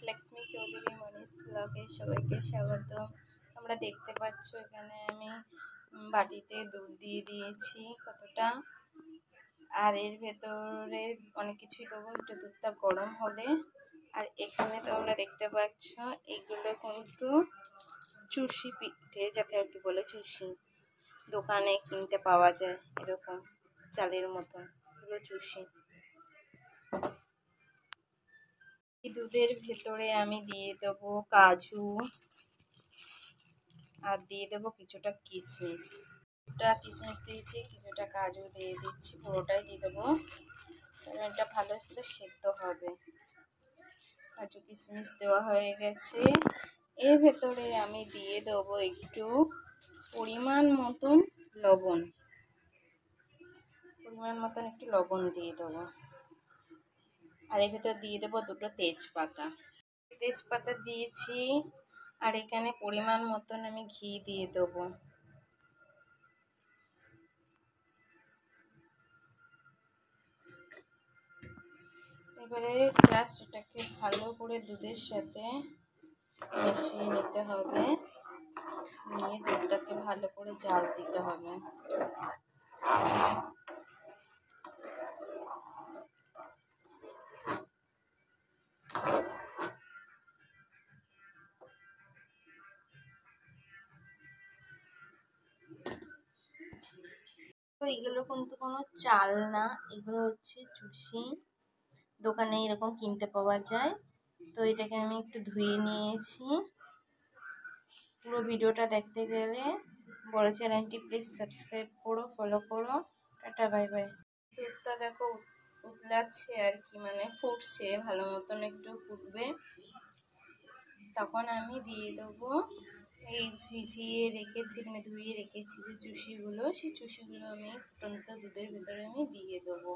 লক্ষ্মী চৌধুরী মনীষ ব্লগে সবাইকে স্বাগত। তোমরা দেখতে পাচ্ছ এখানে আমি বাটিতে দুধ দিয়ে দিয়েছি কতটা, আর এর ভেতরে অনেক কিছুই দেবো একটু দুধটা গরম হলে। আর এখানে তোমরা দেখতে পাচ্ছ এগুলো কিন্তু চুষি পিঠে, যাকে আর কি বলে চুষি, দোকানে কিনতে পাওয়া যায় এরকম চালের মতন, এগুলো চুষি। দুধের ভেতরে আমি দিয়ে দেবো কাজু আর দিয়ে দেবো কিছুটা কিশমিশ। কিশমিশ দিয়েছি, কিছুটা কাজু দিয়ে দিচ্ছি, পুরোটাই দিয়ে দেবো কারণ এটা ভালো করে সেদ্ধ হবে। কাজু কিশমিশ দেওয়া হয়ে গেছে। এর ভেতরে আমি দিয়ে দেবো একটু পরিমাণ মতন লবণ, একটু লবণ দিয়ে দেবো। আর এর ভেতর দিয়ে দেবো দুটো তেজপাতা দিয়েছি। আর এখানে পরিমাণ মতন আমি ঘি দিয়ে দেবো। এবারে জাস্ট এটাকে ভালো করে দুধের সাথে মিশিয়ে নিতে হবে, নিয়ে দুধটাকে ভালো করে জাল দিতে হবে। তো এগুলো কিন্তু কোনো চাল না, এগুলো হচ্ছে চুষি, দোকানে এরকম কিনতে পাওয়া যায়। তো এটাকে আমি একটু ধুয়ে নিয়েছি। পুরো ভিডিওটা দেখতে গেলে বড় চ্যানেলটি প্লিজ সাবস্ক্রাইব করো, ফলো করো। Tata, bye bye. দুধটা দেখো উতলাচ্ছে আর কি, মানে ফুটছে, ভালো মতন একটু ফুটবে, তখন আমি দিয়ে দেবো এই ভিজিয়ে রেখেছি, মানে ধুয়ে রেখেছি যে চুষিগুলো, সেই চুষিগুলো আমি ফুটন্ত দুধের ভেতরে আমি দিয়ে দেবো।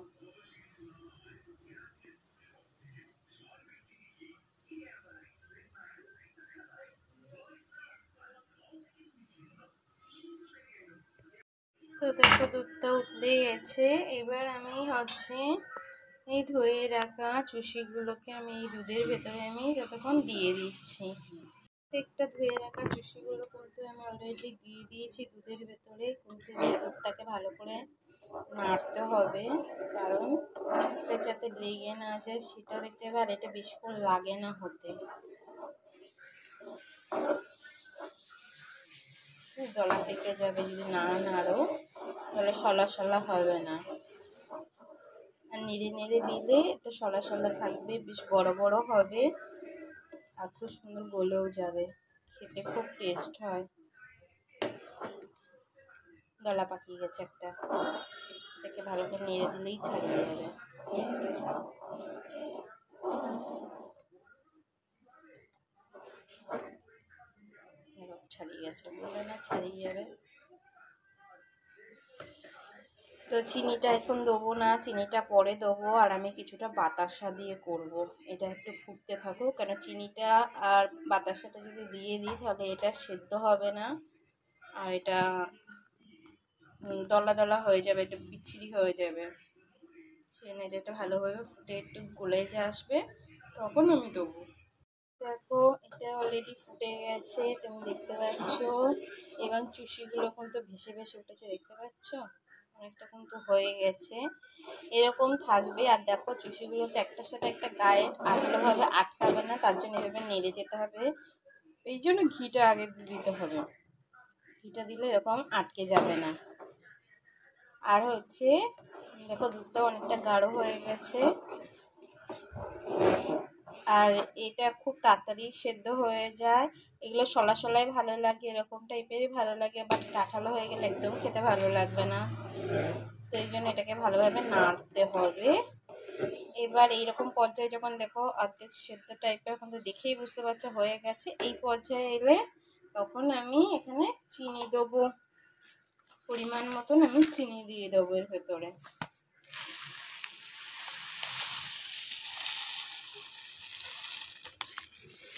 তো দেখো দুধটা উতলে গেছে। এবার আমি হচ্ছে এই ধুয়ে রাখা চুষিগুলোকে আমি এই দুধের ভেতরে আমি ততক্ষণ দিয়ে দিচ্ছি। প্রত্যেকটা ধুয়ে রাখা চুষিগুলো কিন্তু আমি অলরেডি দিয়ে দিয়েছি দুধের ভেতরে, কিন্তু দুধটাকে ভালো করে নাড়তে হবে, কারণ এটা যাতে লেগে না যায় সেটা দেখতে হবে। আর এটা বেশিক্ষণ লাগে না হতে, গলা পেকে যাবে যদি না নাড়ো, তাহলে সলা সলা হবে না। আর নেড়ে নেড়ে দিলে একটু সলা সলা থাকবে, বেশ বড় বড় হবে, আর খুব সুন্দর গলেও যাবে, খেতে খুব টেস্ট হয়। গলা পাকিয়ে গেছে একটা, এটাকে ভালো করে নেড়ে দিলেই ছাড়িয়ে যাবে। ছাড়িয়ে গেছে, বলে না ছাড়িয়ে যাবে। তো চিনিটা এখন দেবো না, চিনিটা পরে দেবো। আর আমি কিছুটা বাতাসা দিয়ে করব, এটা একটু ফুটতে থাকুক, কেন চিনিটা আর বাতাসাটা যদি দিয়ে দিই তাহলে এটা সেদ্ধ হবে না, আর এটা দলা দলা হয়ে যাবে, এটা বিচ্ছিরি হয়ে যাবে। সেজন্য এটা ভালোভাবে ফুটে একটু গলে যে আসবে তখন আমি দেবো। দেখো এটা অলরেডি ফুটে গেছে, তুমি দেখতে পাচ্ছ, এবং চুষিগুলো কিন্তু ভেসে ভেসে উঠেছে, দেখতে পাচ্ছ, অনেকটা কিন্তু হয়ে গেছে, এরকম থাকবে। আর দেখো চুষিগুলো তো একটার সাথে একটা গায়ে ভালোভাবে আটকাবে না, তার জন্য এভাবে নেড়ে যেতে হবে। এই জন্য ঘিটা আগে দিতে হবে, ঘিটা দিলে এরকম আটকে যাবে না। আর হচ্ছে দেখো দুধটা অনেকটা গাঢ় হয়ে গেছে, আর এটা খুব তাড়াতাড়ি সেদ্ধ হয়ে যায়। এগুলো সলা সলাই ভালো লাগে, এরকম টাইপেরই ভালো লাগে, বাট কাঁঠালো হয়ে গেলে একদম খেতে ভালো লাগবে না। তো এই জন্য এটাকে ভালোভাবে নাড়তে হবে। এবার এইরকম পর্যায়ে যখন দেখো অর্ধেক সেদ্ধ টাইপের, এখন তো দেখেই বুঝতে পারছো হয়ে গেছে, এই পর্যায়ে এলে তখন আমি এখানে চিনি দেবো, পরিমাণ মতন আমি চিনি দিয়ে দেবো এর ভেতরে।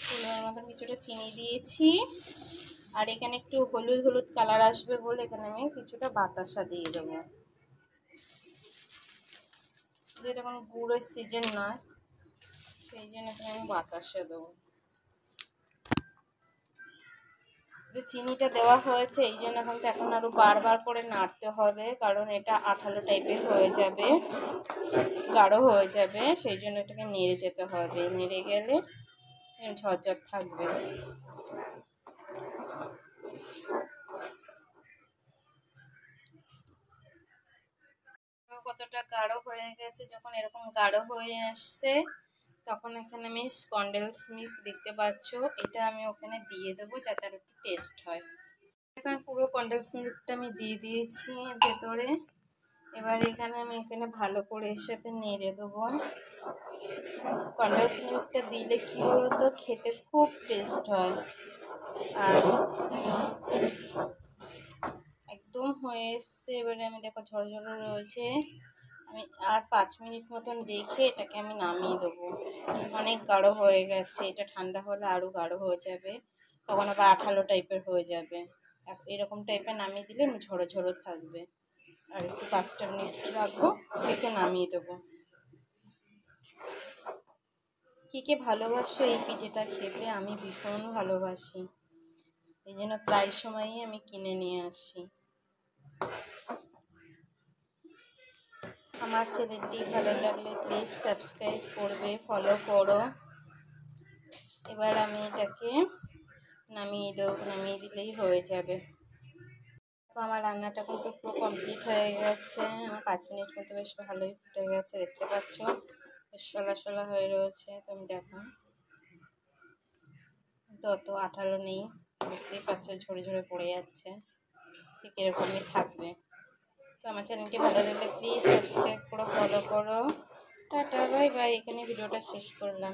পরিমাণ মতন কিছুটা চিনি দিয়েছি। আর এখানে একটু হলুদ হলুদ কালার আসবে বলে এখানে আমি কিছুটা বাতাসা দিয়ে দেবো, যেহেতু এখন গুড়ের সিজন নয়, সেই জন্য এখানে আমি বাতাসা দেবো। যে চিনিটা দেওয়া হয়েছে এই জন্য এখন আরো বারবার করে নাড়তে হবে, কারণ এটা আঠালো টাইপের হয়ে যাবে, গাঢ় হয়ে যাবে। সেই জন্য এটাকে নেড়ে যেতে হবে, নেড়ে গেলে ঝরঝর থাকবে। কতটা গাঢ় হয়ে গেছে, যখন এরকম গাঢ় হয়ে আসছে তখন এখানে আমি কনডেন্স মিল্ক দেখতে পাচ্ছ, এটা আমি ওখানে দিয়ে দেবো যাতে আর একটু টেস্ট হয়। এখানে পুরো কনডেন্স মিল্কটা আমি দিয়ে দিয়েছি ভেতরে। এবার এখানে ভালো করে এর সাথে নেড়ে দেবো। কনডেন্স মিল্কটা দিলে কি বলতো, খেতে খুব টেস্ট হয়। আর একদম হয়ে এসছে, এবারে আমি দেখো ঝরঝরে রয়েছে। আমি আর 5 মিনিট মতন রেখে এটাকে আমি নামিয়ে দেবো। অনেক গাঢ় হয়ে গেছে, এটা ঠান্ডা হলে আরও গাঢ় হয়ে যাবে, তখন আবার আঠালো টাইপের হয়ে যাবে। এরকম টাইপের নামিয়ে দিলে ঝরো ঝরো থাকবে। আর একটু 5টা মিনিট রাখবো, রেখে নামিয়ে দেবো। কে ভালোবাসো এই পিঠেটা খেতে? আমি ভীষণ ভালোবাসি, এই জন্য প্রায় সময়ই আমি কিনে নিয়ে আসি। আমার চ্যানেলটি ভালো লাগলে প্লিজ সাবস্ক্রাইব করবে, ফলো করো। এবার আমি এটাকে নামিয়ে দিলেই হয়ে যাবে। আমার রান্নাটা কিন্তু পুরো কমপ্লিট হয়ে গেছে। আমার 5 মিনিট কিন্তু বেশ ভালোই ফুটে গেছে, দেখতে পাচ্ছ বেশ শলা শলা হয়ে রয়েছে। তুমি দেখো তো অত আঠালো নেই, দেখতেই পাচ্ছ ঝরে ঝরে পড়ে যাচ্ছে, ঠিক এরকমই থাকবে। তো আমার চ্যানেলটি ভালো লাগলে প্লিজ সাবস্ক্রাইব করো, ফলো করো। টাটা বাই বাই, এখানে ভিডিওটা শেষ করলাম।